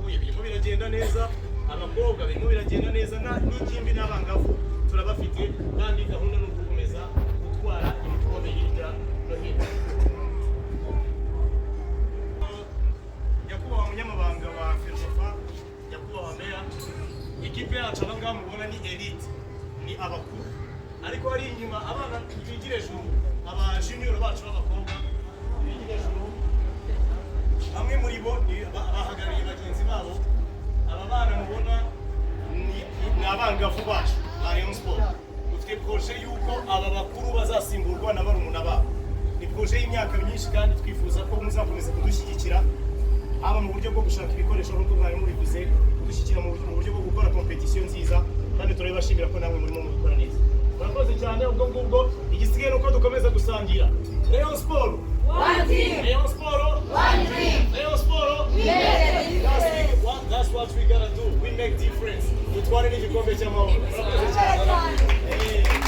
Huye birimo biragenda neza, abakobwa birimo biragenda neza, n'ingimbi n'abangavu turabafite, kandi gahunda no gukomeza gutwara ibikombe hirya no hino. Nyakubahwa munyamabanga wa Ferwafa, nyakubahwa meya, ikipe yacu abangaba mubona ni elite, ni abakuru, ariko hari inyuma abana bigira hejuru, aba junior bacu b'abakobwa bigira hejuru, bamwe muri bo bahagarariye bagenzi babo. Aba bana mubona ni abangavu bacu ba Rayon Sport. Dufite proje yuko aba bakuru bazasimburwa na barumuna babo. Ni proje y'imyaka myinshi, kandi twifuza ko muzakomeza kudushyigikira, haba mu buryo bwo gushaka ibikoresho nk'uko mwari mubivuze, kudushyigikira mu buryo bwo gukora competition nziza, kandi turabibashimira ko namwe murimo mubikora neza. Murakoze cyane. Ubwo ngubwo igisigaye nuko dukomeza gusangira. Rayon Sport, one team. Rayon Sport, one dream. Rayon Sport, we make it. That's what we gotta do. We make difference. Dutware n'igikombe cy'amahoro. Murakoze cyane.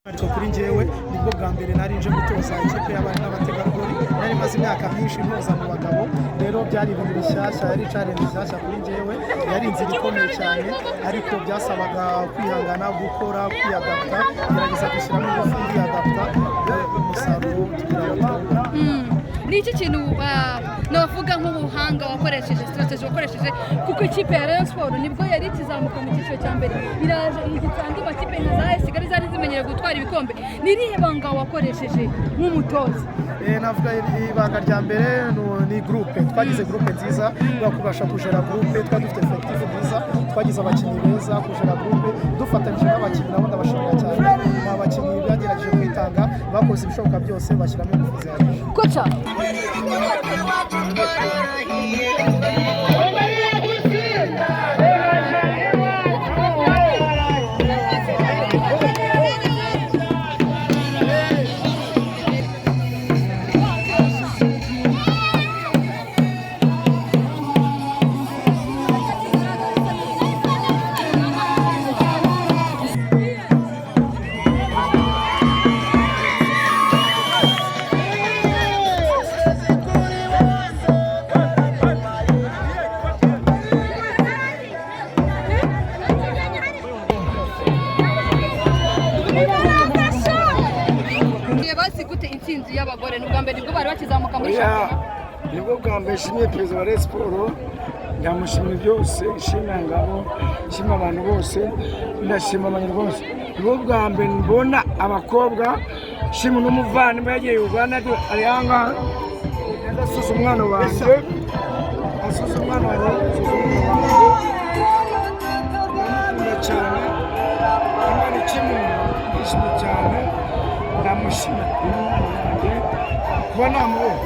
Ariko kuri njyewe nibwo bwa mbere nari nje gutoza ikipe y'abana n'abategarugori, nari maze imyaka myinshi ntoza mu bagabo, rero byari ibintu bishyashya, yari challenge nshyashya kuri njyewe, yari inzira ikomeye cyane, ariko byasabaga kwihangana, gukora, kwiyadapta, gerageza gushyiramo ingufu, kwiyadapta, umusaruro tugira. Ni iki kintu navuga nk'ubuhanga wakoresheje, strategy wakoresheje, kuko ikipe ya Rayon Sport nibwo yari ikizamuka mu cyiciro cya mbere, iraje igitanga amakipe nka za Kigali zari zimenyereye gutwara ibikombe. Ni irihe banga wakoresheje nk'umutoza? Navuga ibanga rya mbere ni groupe, twagize groupe nziza, kubasha kujera groupe, twari dufite effective nziza, twagize abakinnyi beza, kujera groupe, dufatanyije n'abakinnyi nabo ndabashimira cyane, abakinnyi bagerageje kwitanga, bakoze ibishoboka byose, bashyiramo ingufu zihagije. Kocha y'abagore n'ubwa mbere nibwo bari bakizamuka muri shampiyona. Nibwo bwa mbere nshimiye perezida wa Rayon Sport, ndamushimira byose, nshimira ngabo, nshimira abantu bose, ndashima abanyarwanda. Nibwo bwa mbere mbona abakobwa, nshima n'umuvandimwe yagiye Uganda ari hanga, ndasuza umwana wanjye, asuza umwana wanjye, cyane imana ikimuntu ndishimye cyane ndamushimira umwana wanjye kuba namubona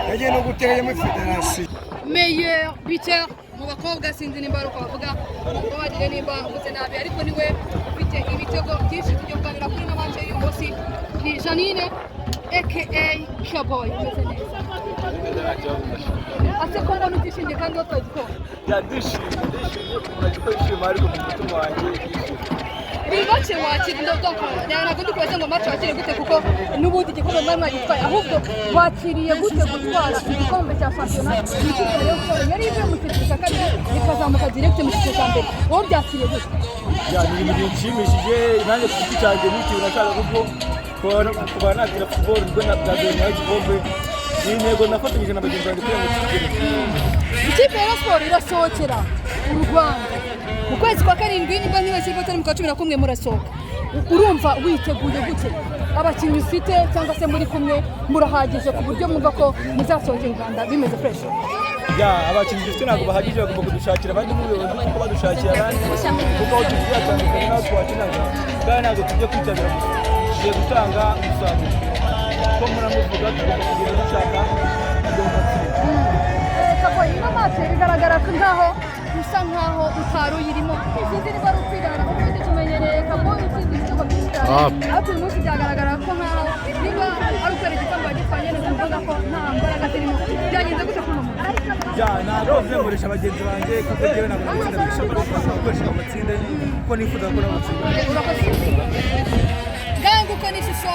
yagiye no gutera muri federasiyo meilleur buteur mu bakobwa sinzi nimba ari uko bavuga ngo bagire nimba mvuze nabi ariko niwe ufite ibitego byinshi tujya kuganira kuri n'abanje y'uyu munsi ni Janine aka Shaboy umeze neza ase ko mbona utishimye kandi watoye ko ndishimye ndishimye ariko mu mutima wanjye iyi match wakira ntabwo ndi kubaza ngo match wakire gute kuko n'ubundi igikombe mwari mwagitwaye ahubwo wakiriye gute gutwara igikombe cya shampiyona y'ikipe yo gukora yari ivuye mu cyiciro cya kabiri ikazamuka direct mu cyiciro cya mbere wowe byakiriye gute ni ibintu bishimishije nanjye ku giti cyanjye n'ikintu nashaka kuba nagira football nibwo nabwagiye mu gikombe ni intego nafatanyije na bagenzi banjye kugira ngo tugere ikipe ya siporo irasohokera mu Rwanda mu kwezi kwa karindwi nimba ntibashye batari mu kwa 11 murasohoka urumva witeguye gute abakinnyi ufite cyangwa se muri kumwe murahagije ku buryo mwumva ko muzasohokera u Rwanda bimeze fresh abakinnyi dufite ntabwo bahagije bagomba kudushakira abandi n'ubuyobozi kuko badushakiye abandi kuko aho tugiye atandukanye n'aho twakinaga kandi ntabwo tujya kwitabira gusa tugiye gutanga umusaruro ko muramuvuga tugomba kugenda dushaka Kaboy ino match bigaragara ko nkaho usa nkaho utari uyirimo sinzi niba ari ukwigana kuko ndi tumenyereye Kaboy utsinze ibitego byinshi cyane ariko uyu munsi byagaragara ko nkaho niba ari ukwera igikombe wagitwanye neza mvuga ko nta mbaraga zirimo byagenze gute kuri uno munsi ntabwo nkoresha bagenzi banjye kuko njyewe ntabwo natsinda mu ishami gukoresha amatsinda kuko nifuza ko n'amatsinda ngaho nguko ni ishusho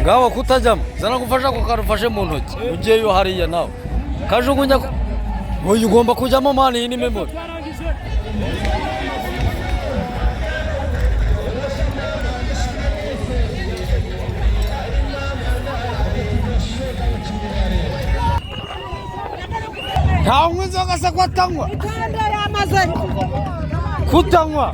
ngaho kutajyamo zana gufasha ko karufashe mu ntoki ugiyeyo hariya nawe kajugunya uyu ugomba kujyamo mani iyi ni memori ntawe unywa inzoga se ko atanywa kutanywa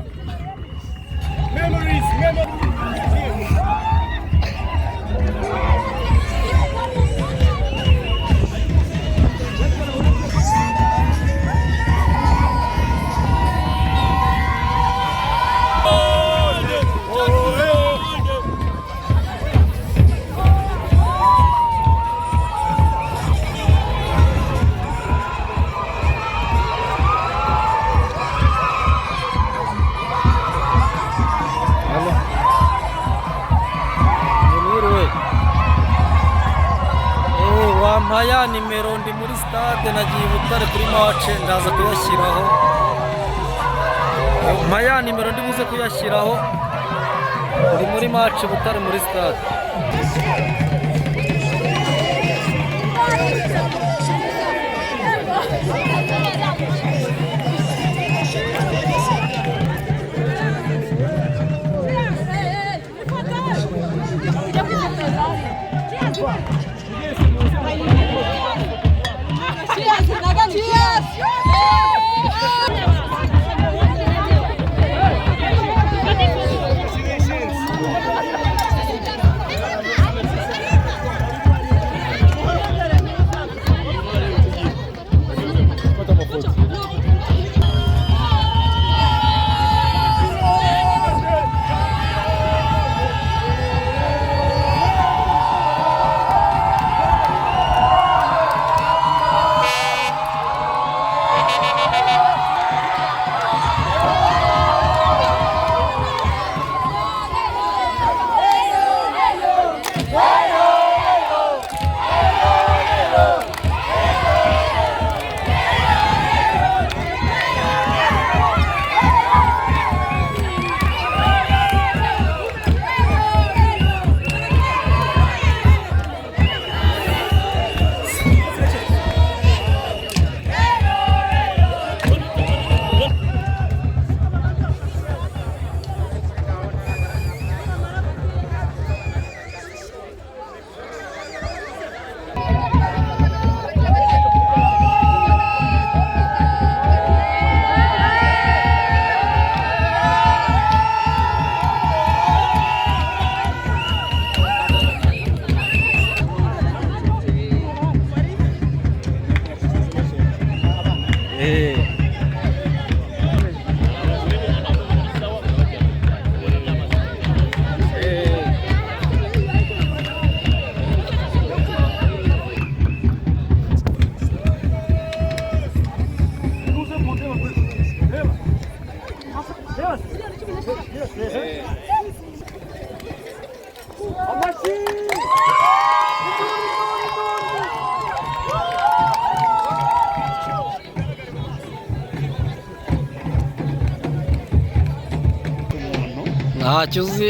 wampaya nimero ndi muri stade nagiye Butare kuri match ndaza kuyashyiraho mpaya nimero ndi buze kuyashyiraho ndi muri match Butare muri stade ntacyo uzi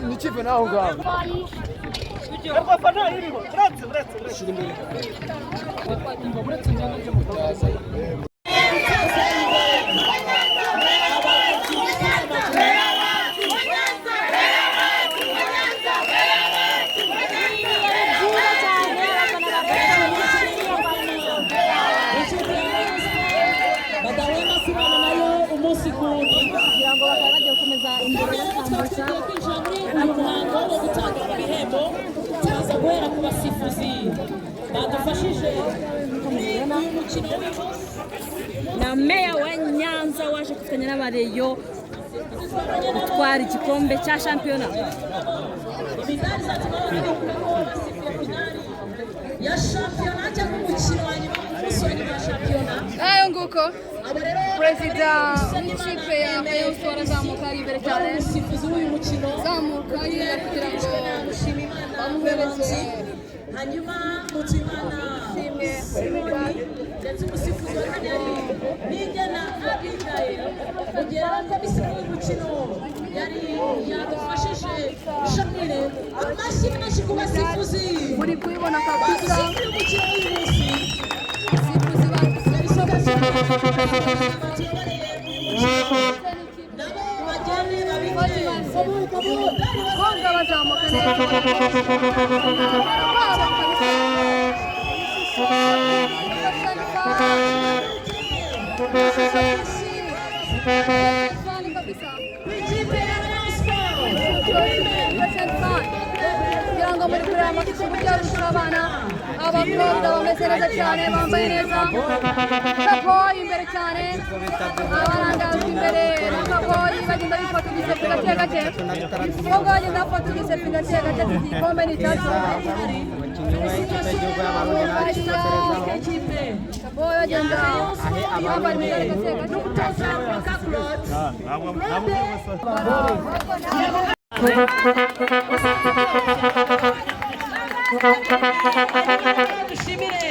nikive naho ngaho guhera ku basifuzi badufashije umukino na meya wa Nyanza waje gufatanya n'abareyo gutwara igikombe cya shampiyona ya shampiyona cyangwa umukino wa nyuma wa shampiyona. Ayo nguko perezida w'ikipe ya Rayon Sports azamuka ari imbere cyane umusifuzi w'uyu mukino zamuka yiga kugira ngo bamuhereze hanyuma Mutimana ndetse umusifuzi wa Kanyari Nigena Abigaye kugira ngo bisifuye umukino yari yadufashije Shamire amashyi menshi ku basifuzi muri kubibona kabisa basifuye umukino w'uyu munsi abasifuzi nabo bagende babikore konga bazamuka ikipe ya Rayon Sports kugira ngo muri kureba amashusho uburyo arusha abana abakobwa bameze neza cyane bambaye neza kaboyi imbere cyane abarangajwe imbere kaboyi bagenda bifata udusepi gake gake umukobwa bagenda bafata udusepi gake gake iki gikombe ni icyacu kaboyi bagenda bambara imidari gake dushimire